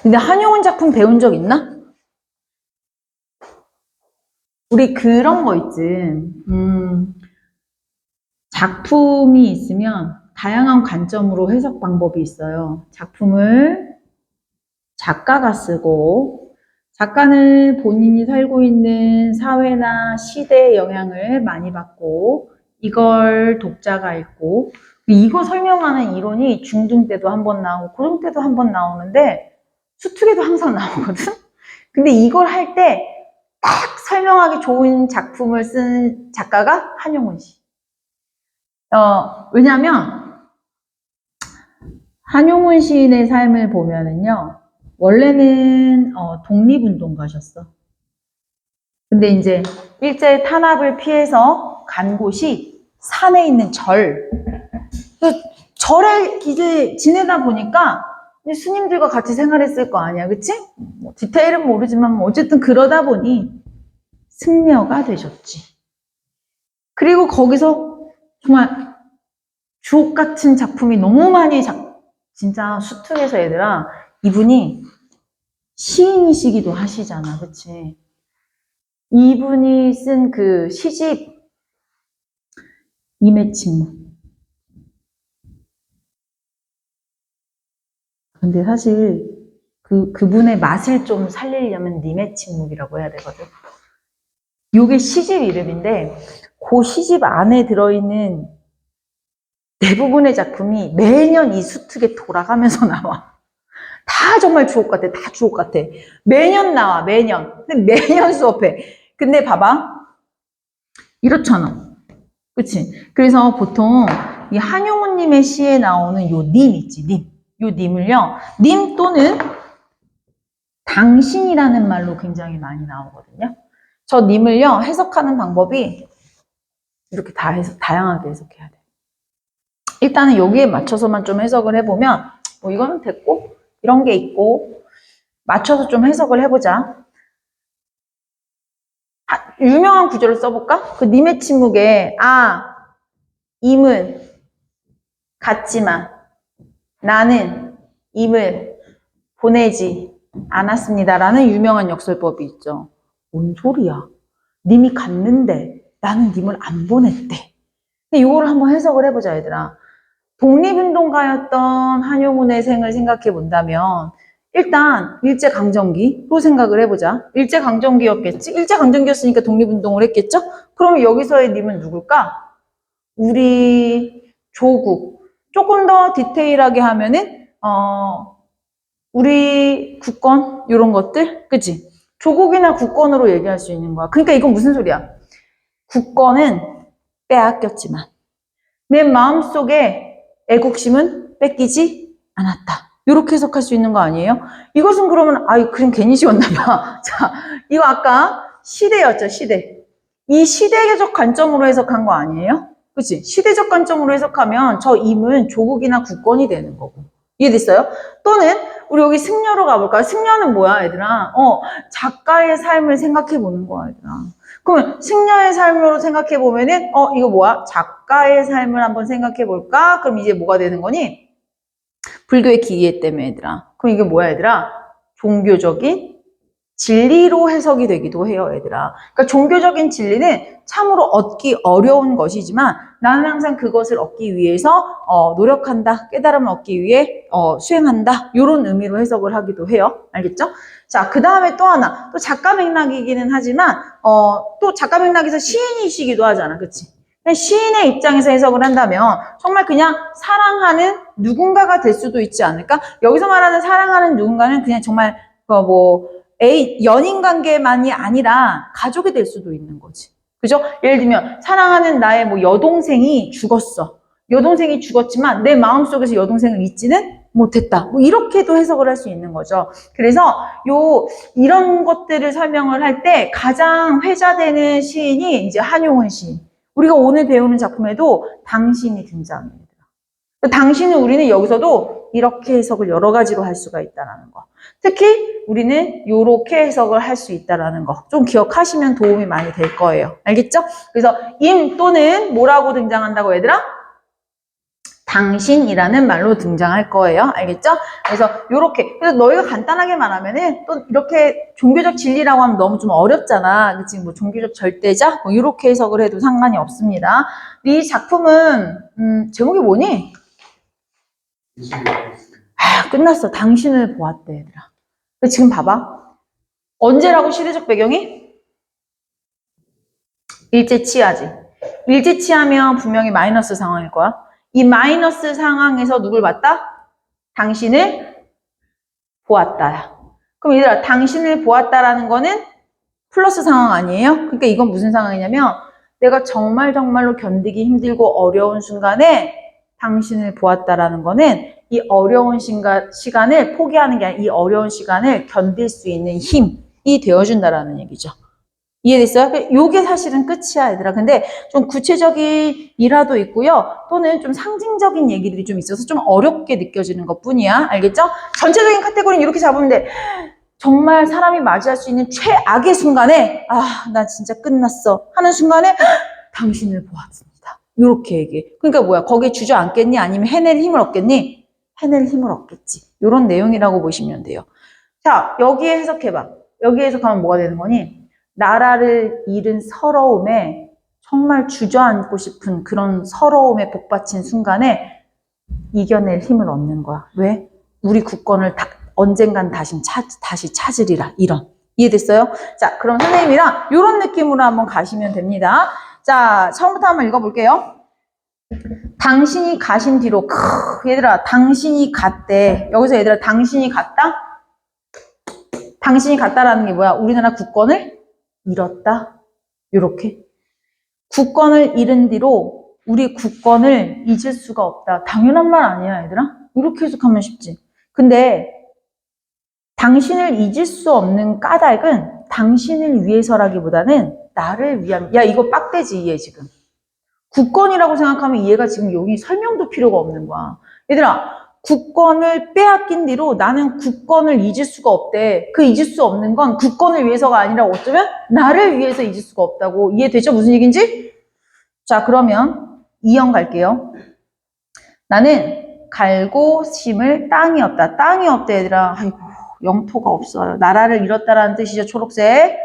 근데 한용운 작품 배운 적 있나? 우리 그런 거 있지. 작품이 있으면 다양한 관점으로 해석 방법이 있어요. 작품을 작가가 쓰고, 작가는 본인이 살고 있는 사회나 시대의 영향을 많이 받고, 이걸 독자가 읽고, 이거 설명하는 이론이 중등 때도 한 번 나오고, 고등 때도 한 번 나오는데, 수특에도 항상 나오거든? 근데 이걸 할 때 딱 설명하기 좋은 작품을 쓴 작가가 한용운 씨. 왜냐면, 한용운 시인의 삶을 보면은요, 원래는 독립운동가셨어. 근데 이제 일제 탄압을 피해서 간 곳이 산에 있는 절. 절에 이제 지내다 보니까 스님들과 같이 생활했을 거 아니야, 그치? 뭐 디테일은 모르지만 뭐 어쨌든 그러다 보니 승려가 되셨지. 그리고 거기서 정말 주옥 같은 작품이 너무 많이 진짜 수특에서 얘들아, 이분이 시인이시기도 하시잖아, 그치? 이분이 쓴 그 시집 임해침묵. 근데 사실 그분의 맛을 좀 살리려면 임해침묵이라고 해야 되거든. 요게 시집 이름인데 그 시집 안에 들어있는 대부분의 작품이 매년 이 수특에 돌아가면서 나와. 다 정말 주옥 같아. 다 주옥 같아. 매년 나와. 매년. 근데 매년 수업해. 근데 봐봐. 이렇잖아. 그치? 그래서 보통 이 한용운님의 시에 나오는 요 님 있지, 님. 요 님을요, 님 또는 당신이라는 말로 굉장히 많이 나오거든요. 저 님을요, 해석하는 방법이 이렇게 다양하게 해석해야 돼. 일단은 여기에 맞춰서만 좀 해석을 해보면, 뭐 이거는 됐고, 이런 게 있고, 맞춰서 좀 해석을 해보자. 유명한 구절을 써볼까? 그 님의 침묵에, 임은 같지만, 나는 임을 보내지 않았습니다라는 유명한 역설법이 있죠. 뭔 소리야? 님이 갔는데 나는 님을 안 보냈대. 근데 이거를 한번 해석을 해보자, 얘들아. 독립운동가였던 한용운의 생을 생각해 본다면 일단 일제강점기로 생각을 해보자. 일제강점기였겠지? 일제강점기였으니까 독립운동을 했겠죠? 그러면 여기서의 님은 누굴까? 우리 조국. 조금 더 디테일하게 하면은 우리 국권 이런 것들, 그치? 조국이나 국권으로 얘기할 수 있는 거야. 그러니까 이건 무슨 소리야? 국권은 빼앗겼지만 내 마음속에 애국심은 뺏기지 않았다. 이렇게 해석할 수 있는 거 아니에요? 이것은 그러면 그럼 괜히 지웠나 봐. 자, 이거 아까 시대였죠, 시대. 이 시대적 관점으로 해석한 거 아니에요? 그치? 시대적 관점으로 해석하면 저 임은 조국이나 국권이 되는 거고. 이해됐어요? 또는 우리 여기 승려로 가볼까요? 승려는 뭐야, 얘들아? 작가의 삶을 생각해 보는 거야, 얘들아. 그러면 승려의 삶으로 생각해 보면은 이거 뭐야? 작가의 삶을 한번 생각해 볼까? 그럼 이제 뭐가 되는 거니? 불교의 기계 때문에, 얘들아. 그럼 이게 뭐야, 얘들아? 종교적인 진리로 해석이 되기도 해요, 얘들아. 그러니까 종교적인 진리는 참으로 얻기 어려운 것이지만 나는 항상 그것을 얻기 위해서 노력한다, 깨달음을 얻기 위해 수행한다, 이런 의미로 해석을 하기도 해요. 알겠죠? 자, 그 다음에 또 하나, 또 작가 맥락이기는 하지만 또 작가 맥락에서 시인이시기도 하잖아, 그치? 시인의 입장에서 해석을 한다면 정말 그냥 사랑하는 누군가가 될 수도 있지 않을까? 여기서 말하는 사랑하는 누군가는 그냥 정말 연인 관계만이 아니라 가족이 될 수도 있는 거지. 그죠? 예를 들면 사랑하는 나의 여동생이 죽었어. 여동생이 죽었지만 내 마음속에서 여동생을 잊지는 못했다. 이렇게도 해석을 할 수 있는 거죠. 그래서 이런 것들을 설명을 할 때 가장 회자되는 시인이 이제 한용운 시인. 우리가 오늘 배우는 작품에도 당신이 등장합니다. 당신은 우리는 여기서도 이렇게 해석을 여러 가지로 할 수가 있다는 거. 특히 우리는 이렇게 해석을 할 수 있다는 거. 좀 기억하시면 도움이 많이 될 거예요. 알겠죠? 그래서 임 또는 뭐라고 등장한다고 얘들아? 당신이라는 말로 등장할 거예요. 알겠죠? 그래서 요렇게. 그래서 너희가 간단하게 말하면은 또 이렇게 종교적 진리라고 하면 너무 좀 어렵잖아. 그치? 뭐 종교적 절대자? 뭐 이렇게 해석을 해도 상관이 없습니다. 이 작품은, 제목이 뭐니? 끝났어. 당신을 보았대, 얘들아. 지금 봐봐. 언제라고 시대적 배경이? 일제치하지. 일제치하면 분명히 마이너스 상황일 거야. 이 마이너스 상황에서 누굴 봤다? 당신을 보았다야. 그럼 얘들아, 당신을 보았다라는 거는 플러스 상황 아니에요? 그러니까 이건 무슨 상황이냐면 내가 정말로 견디기 힘들고 어려운 순간에 당신을 보았다라는 거는 이 어려운 시간을 포기하는 게 아니라 이 어려운 시간을 견딜 수 있는 힘이 되어준다라는 얘기죠. 이해됐어요? 요게 사실은 끝이야, 얘들아. 근데 좀 구체적인 일화도 있고요. 또는 좀 상징적인 얘기들이 좀 있어서 좀 어렵게 느껴지는 것 뿐이야. 알겠죠? 전체적인 카테고리는 이렇게 잡으면 돼. 정말 사람이 맞이할 수 있는 최악의 순간에 나 진짜 끝났어 하는 순간에 당신을 보았습니다. 이렇게 얘기해. 그러니까 뭐야? 거기에 주저앉겠니? 아니면 해낼 힘을 얻겠니? 해낼 힘을 얻겠지. 이런 내용이라고 보시면 돼요. 자, 여기에 해석해봐. 여기에 해석하면 뭐가 되는 거니? 나라를 잃은 서러움에 정말 주저앉고 싶은 그런 서러움에 복받친 순간에 이겨낼 힘을 얻는 거야. 왜? 우리 국권을 언젠간 다시 찾으리라. 이런. 이해됐어요? 자, 그럼 선생님이랑 이런 느낌으로 한번 가시면 됩니다. 자, 처음부터 한번 읽어볼게요. 당신이 가신 뒤로, 얘들아, 당신이 갔대. 여기서 얘들아, 당신이 갔다? 당신이 갔다라는 게 뭐야? 우리나라 국권을 잃었다. 요렇게. 국권을 잃은 뒤로 우리 국권을 잊을 수가 없다. 당연한 말 아니야, 얘들아? 이렇게 해석하면 쉽지. 근데 당신을 잊을 수 없는 까닭은 당신을 위해서라기보다는 나를 위한, 야, 이거 빡대지, 이해 지금. 국권이라고 생각하면 이해가 지금 여기 설명도 필요가 없는 거야. 얘들아, 국권을 빼앗긴 뒤로 나는 국권을 잊을 수가 없대. 그 잊을 수 없는 건 국권을 위해서가 아니라 어쩌면 나를 위해서 잊을 수가 없다고. 이해되죠? 무슨 얘기인지? 자, 그러면 2형 갈게요. 나는 갈고 심을 땅이 없다. 땅이 없대, 얘들아. 아이고, 영토가 없어요. 나라를 잃었다라는 뜻이죠, 초록색.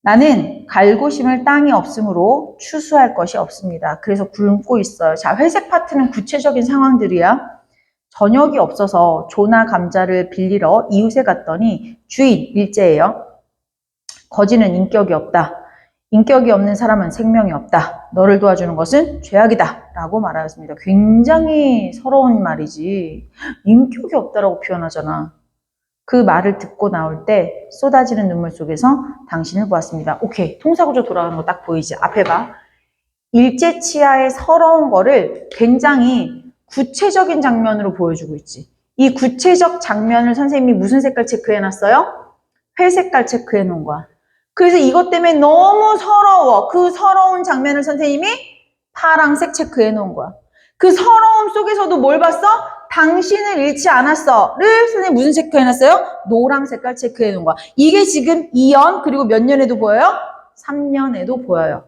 나는 갈고 심을 땅이 없으므로 추수할 것이 없습니다. 그래서 굶고 있어요. 자, 회색 파트는 구체적인 상황들이야. 저녁이 없어서 조나 감자를 빌리러 이웃에 갔더니 주인, 일제예요. 거지는 인격이 없다. 인격이 없는 사람은 생명이 없다. 너를 도와주는 것은 죄악이다. 라고 말하였습니다. 굉장히 서러운 말이지. 인격이 없다라고 표현하잖아. 그 말을 듣고 나올 때 쏟아지는 눈물 속에서 당신을 보았습니다. 오케이. 통사구조 돌아가는 거 딱 보이지? 앞에 봐. 일제치하의 서러운 거를 굉장히 구체적인 장면으로 보여주고 있지. 이 구체적 장면을 선생님이 무슨 색깔 체크해놨어요? 회색깔 체크해놓은 거야. 그래서 이것 때문에 너무 서러워. 그 서러운 장면을 선생님이 파랑색 체크해놓은 거야. 그 서러움 속에서도 뭘 봤어? 당신을 잃지 않았어를 선생님 무슨 체크해놨어요? 노랑 색깔 체크해놓은 거야. 이게 지금 2년 그리고 몇 년에도 보여요? 3년에도 보여요.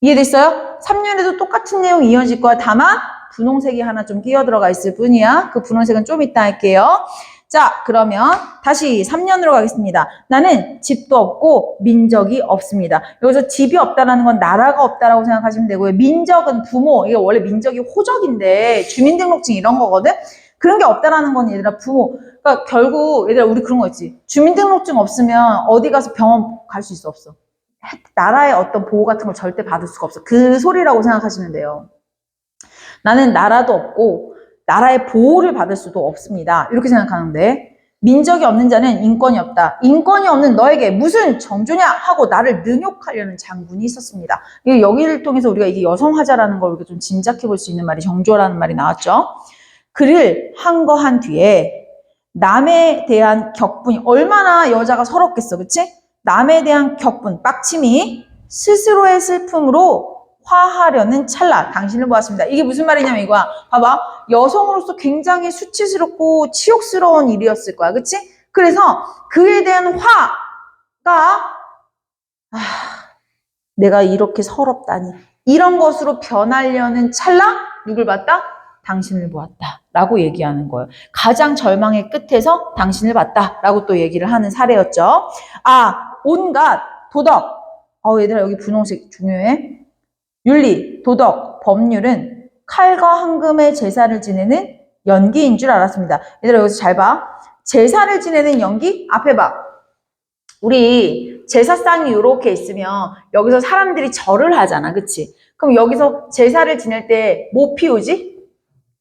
이해됐어요? 3년에도 똑같은 내용이 이어질 거야. 다만 분홍색이 하나 좀 끼어 들어가 있을 뿐이야. 그 분홍색은 좀 이따 할게요. 자, 그러면 다시 3년으로 가겠습니다. 나는 집도 없고 민족이 없습니다. 여기서 집이 없다는 건 나라가 없다라고 생각하시면 되고요. 민족은 부모, 이게 원래 민족이 호적인데 주민등록증 이런 거거든? 그런 게 없다라는 건 얘들아 부모. 그러니까 결국 얘들아 우리 그런 거 있지. 주민등록증 없으면 어디 가서 병원 갈 수 있어 없어? 나라의 어떤 보호 같은 걸 절대 받을 수가 없어. 그 소리라고 생각하시면 돼요. 나는 나라도 없고 나라의 보호를 받을 수도 없습니다. 이렇게 생각하는데 민족이 없는 자는 인권이 없다. 인권이 없는 너에게 무슨 정조냐 하고 나를 능욕하려는 장군이 있었습니다. 여기를 통해서 우리가 이게 여성화자라는 걸 좀 짐작해 볼 수 있는 말이 정조라는 말이 나왔죠. 그를 한 거 한 뒤에 남에 대한 격분이 얼마나 여자가 서럽겠어. 그치? 남에 대한 격분, 빡침이 스스로의 슬픔으로 화하려는 찰나 당신을 보았습니다. 이게 무슨 말이냐면 이거야. 봐봐. 여성으로서 굉장히 수치스럽고 치욕스러운 일이었을 거야. 그치? 그래서 그에 대한 화가 내가 이렇게 서럽다니 이런 것으로 변하려는 찰나 누굴 봤다? 당신을 보았다 라고 얘기하는 거예요. 가장 절망의 끝에서 당신을 봤다 라고 또 얘기를 하는 사례였죠. 온갖 도덕. 얘들아 여기 분홍색 중요해. 윤리, 도덕, 법률은 칼과 황금의 제사를 지내는 연기인 줄 알았습니다. 얘들아 여기서 잘 봐. 제사를 지내는 연기? 앞에 봐. 우리 제사상이 이렇게 있으면 여기서 사람들이 절을 하잖아. 그치? 그럼 여기서 제사를 지낼 때 뭐 피우지?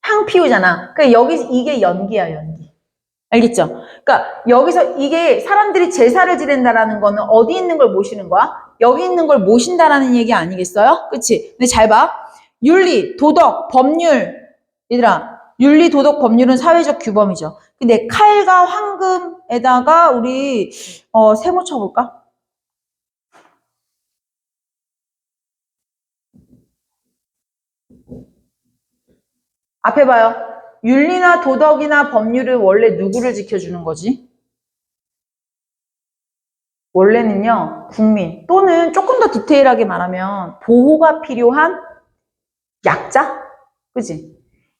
향 피우잖아. 그러니까 여기 이게 연기야, 연기. 알겠죠? 그러니까 여기서 이게 사람들이 제사를 지낸다라는 거는 어디 있는 걸 모시는 거야? 여기 있는 걸 모신다라는 얘기 아니겠어요? 그치? 근데 잘 봐. 윤리, 도덕, 법률. 얘들아, 윤리, 도덕, 법률은 사회적 규범이죠. 근데 칼과 황금에다가 우리 세모 쳐볼까? 앞에 봐요. 윤리나 도덕이나 법률은 원래 누구를 지켜주는 거지? 원래는요, 국민 또는 조금 더 디테일하게 말하면 보호가 필요한 약자? 그지?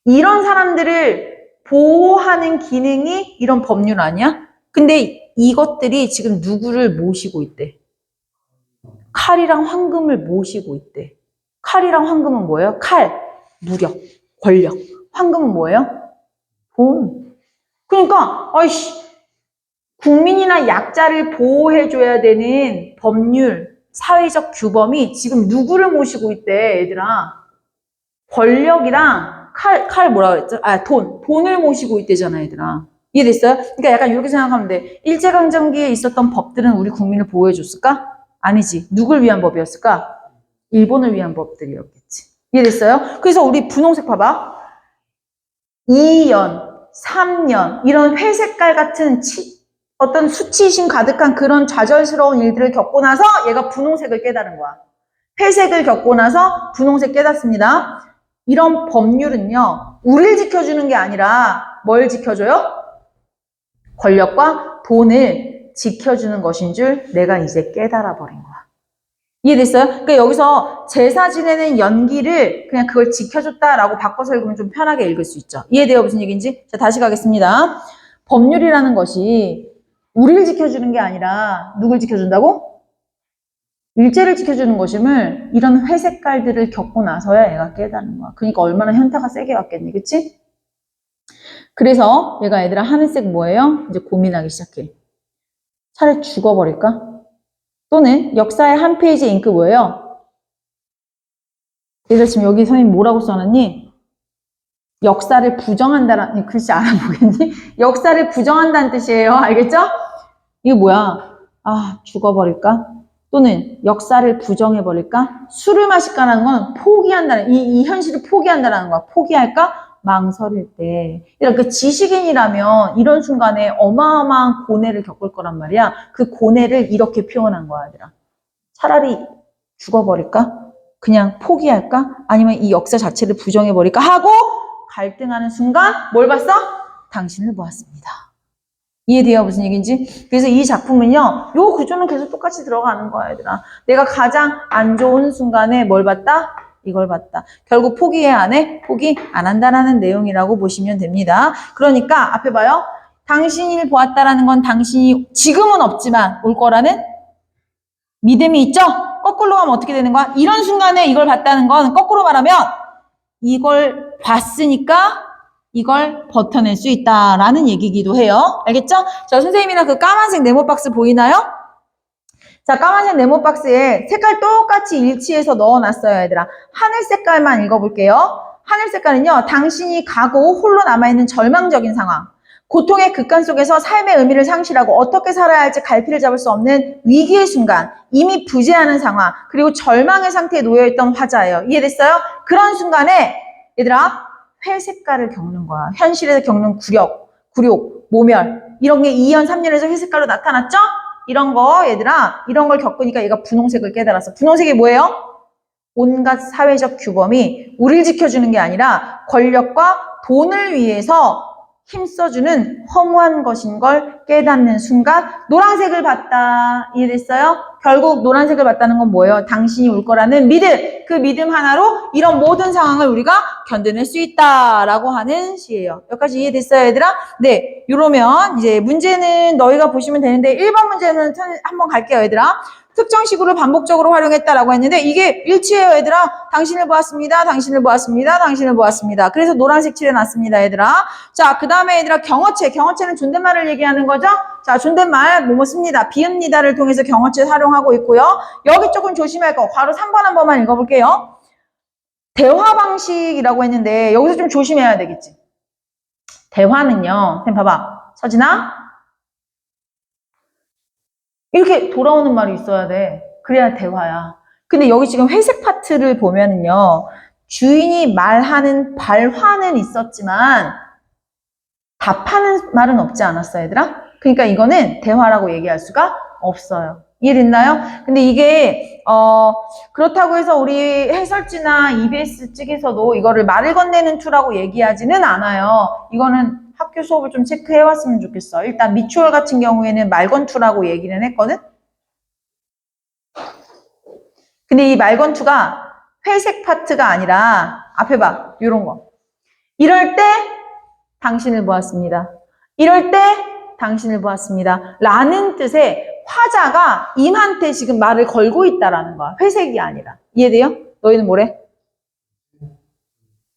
이런 사람들을 보호하는 기능이 이런 법률 아니야? 근데 이것들이 지금 누구를 모시고 있대? 칼이랑 황금을 모시고 있대. 칼이랑 황금은 뭐예요? 칼, 무력, 권력. 황금은 뭐예요? 돈. 그러니까 국민이나 약자를 보호해줘야 되는 법률, 사회적 규범이 지금 누구를 모시고 있대, 얘들아? 권력이랑 칼 뭐라 그랬죠? 돈을 모시고 있대잖아, 얘들아. 이해됐어요? 그러니까 약간 이렇게 생각하면 돼. 일제강점기에 있었던 법들은 우리 국민을 보호해줬을까? 아니지. 누굴 위한 법이었을까? 일본을 위한 법들이었겠지. 이해됐어요? 그래서 우리 분홍색 봐봐. 2년, 3년 이런 회색깔 같은 어떤 수치심 가득한 그런 좌절스러운 일들을 겪고 나서 얘가 분홍색을 깨달은 거야. 회색을 겪고 나서 분홍색 깨닫습니다. 이런 법률은요. 우리를 지켜주는 게 아니라 뭘 지켜줘요? 권력과 돈을 지켜주는 것인 줄 내가 이제 깨달아버린 거야. 이해됐어요? 그러니까 여기서 제사 지내는 연기를 그냥 그걸 지켜줬다라고 바꿔서 읽으면 좀 편하게 읽을 수 있죠. 이해돼요? 무슨 얘기인지? 자, 다시 가겠습니다. 법률이라는 것이 우리를 지켜주는 게 아니라 누굴 지켜준다고? 일제를 지켜주는 것임을 이런 회색깔들을 겪고 나서야 얘가 깨닫는 거야. 그러니까 얼마나 현타가 세게 왔겠니, 그치? 그래서 얘가 얘들아 하늘색 뭐예요? 이제 고민하기 시작해. 차라리 죽어버릴까? 또는 역사의 한 페이지 잉크 뭐예요? 얘들 지금 여기 선생님 뭐라고 써놨니? 역사를 부정한다라는 글씨 알아보겠니? 역사를 부정한다는 뜻이에요. 알겠죠? 이게 뭐야? 죽어버릴까? 또는 역사를 부정해버릴까? 술을 마실까라는 건 포기한다는, 이 현실을 포기한다라는 거야. 포기할까? 망설일 때. 그 지식인이라면 이런 순간에 어마어마한 고뇌를 겪을 거란 말이야. 그 고뇌를 이렇게 표현한 거야, 얘들아. 차라리 죽어버릴까? 그냥 포기할까? 아니면 이 역사 자체를 부정해버릴까? 하고 갈등하는 순간 뭘 봤어? 당신을 보았습니다. 이해돼요? 무슨 얘기인지? 그래서 이 작품은요, 요 구조는 계속 똑같이 들어가는 거야, 얘들아. 내가 가장 안 좋은 순간에 뭘 봤다? 이걸 봤다. 결국 포기해 안 해? 포기 안 한다라는 내용이라고 보시면 됩니다. 그러니까 앞에 봐요. 당신을 보았다라는 건 당신이 지금은 없지만 올 거라는 믿음이 있죠? 거꾸로 가면 어떻게 되는 거야? 이런 순간에 이걸 봤다는 건 거꾸로 말하면 이걸 봤으니까 이걸 버텨낼 수 있다라는 얘기기도 해요. 알겠죠? 자, 선생님이랑 그 까만색 네모 박스 보이나요? 자, 까만색 네모 박스에 색깔 똑같이 일치해서 넣어놨어요, 얘들아. 하늘 색깔만 읽어볼게요. 하늘 색깔은요, 당신이 가고 홀로 남아있는 절망적인 상황, 고통의 극한 속에서 삶의 의미를 상실하고 어떻게 살아야 할지 갈피를 잡을 수 없는 위기의 순간, 이미 부재하는 상황, 그리고 절망의 상태에 놓여있던 화자예요. 이해됐어요? 그런 순간에 얘들아, 회색깔을 겪는 거야. 현실에서 겪는 굴욕, 모멸, 이런 게 2년, 3년에서 회색깔로 나타났죠? 이런 거 얘들아, 이런 걸 겪으니까 얘가 분홍색을 깨달았어. 분홍색이 뭐예요? 온갖 사회적 규범이 우리를 지켜주는 게 아니라 권력과 돈을 위해서 힘써주는 허무한 것인 걸 깨닫는 순간 노란색을 봤다. 이해됐어요? 결국 노란색을 봤다는 건 뭐예요? 당신이 올 거라는 믿음. 그 믿음 하나로 이런 모든 상황을 우리가 견뎌낼 수 있다라고 하는 시예요. 여기까지 이해됐어요, 얘들아? 네. 이러면 이제 문제는 너희가 보시면 되는데 1번 문제는 한번 갈게요, 얘들아. 특정식으로 반복적으로 활용했다라고 했는데 이게 일치해요, 얘들아. 당신을 보았습니다. 당신을 보았습니다. 당신을 보았습니다. 그래서 노란색 칠해놨습니다, 얘들아. 자, 그 다음에 얘들아 경어체. 경어체는 존댓말을 얘기하는 거죠. 자, 존댓말 뭐뭐 씁니다. 비읍니다를 통해서 경어체 활용하고 있고요. 여기 조금 조심할 거. 괄호 3번 한 번만 읽어볼게요. 대화 방식이라고 했는데 여기서 좀 조심해야 되겠지. 대화는요. 쌤 봐봐. 서진아. 이렇게 돌아오는 말이 있어야 돼. 그래야 대화야. 근데 여기 지금 회색 파트를 보면은요. 주인이 말하는 발화는 있었지만 답하는 말은 없지 않았어, 얘들아? 그러니까 이거는 대화라고 얘기할 수가 없어요. 이해됐나요? 근데 이게 그렇다고 해서 우리 해설지나 EBS 측에서도 이거를 말을 건네는 투라고 얘기하지는 않아요. 이거는 학교 수업을 좀 체크해 왔으면 좋겠어. 일단 미추홀 같은 경우에는 말건투라고 얘기는 했거든? 근데 이 말건투가 회색 파트가 아니라 앞에 봐. 이런 거. 이럴 때 당신을 보았습니다. 이럴 때 당신을 보았습니다. 라는 뜻의 화자가 임한테 지금 말을 걸고 있다라는 거야. 회색이 아니라. 이해돼요? 너희는 뭐래?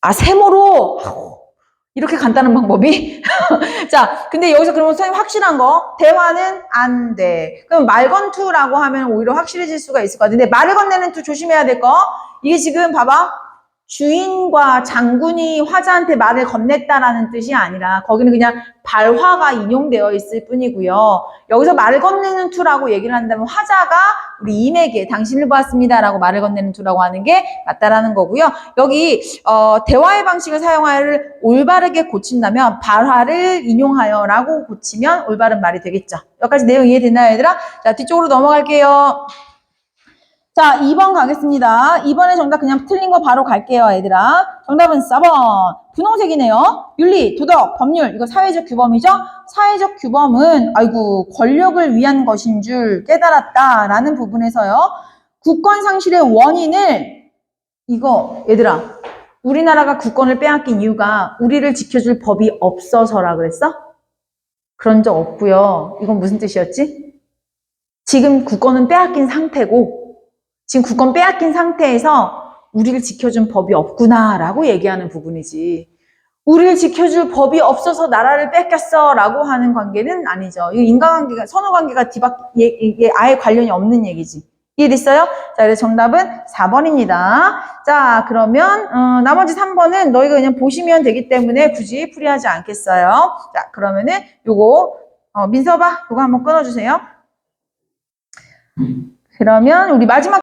아, 세모로? 이렇게 간단한 방법이? 자, 근데 여기서 그러면 선생님 확실한 거 대화는 안 돼. 그럼 말건투라고 하면 오히려 확실해질 수가 있을 것 같은데 말을 건네는 투 조심해야 될 거. 이게 지금 봐봐. 주인과 장군이 화자한테 말을 건넸다라는 뜻이 아니라 거기는 그냥 발화가 인용되어 있을 뿐이고요. 여기서 말을 건네는 투라고 얘기를 한다면 화자가 우리 임에게 당신을 보았습니다라고 말을 건네는 투라고 하는 게 맞다라는 거고요. 여기 대화의 방식을 사용하여를 올바르게 고친다면 발화를 인용하여라고 고치면 올바른 말이 되겠죠. 여기까지 내용 이해됐나요, 얘들아? 자, 뒤쪽으로 넘어갈게요. 자, 2번 가겠습니다. 2번의 정답 그냥 틀린 거 바로 갈게요, 얘들아. 정답은 4번. 분홍색이네요. 윤리, 도덕, 법률. 이거 사회적 규범이죠? 사회적 규범은, 아이고, 권력을 위한 것인 줄 깨달았다라는 부분에서요. 국권 상실의 원인을, 이거, 얘들아. 우리나라가 국권을 빼앗긴 이유가 우리를 지켜줄 법이 없어서라 그랬어? 그런 적 없고요. 이건 무슨 뜻이었지? 지금 국권은 빼앗긴 상태고, 지금 국권 빼앗긴 상태에서 우리를 지켜준 법이 없구나라고 얘기하는 부분이지. 우리를 지켜줄 법이 없어서 나라를 뺏겼어 라고 하는 관계는 아니죠. 이 인간관계가, 선후관계가 이게 아예 관련이 없는 얘기지. 이해됐어요? 자, 그래서 정답은 4번입니다. 자, 그러면 나머지 3번은 너희가 그냥 보시면 되기 때문에 굳이 풀이하지 않겠어요. 자, 그러면은 요거 민서봐, 요거 한번 끊어주세요. 그러면 우리 마지막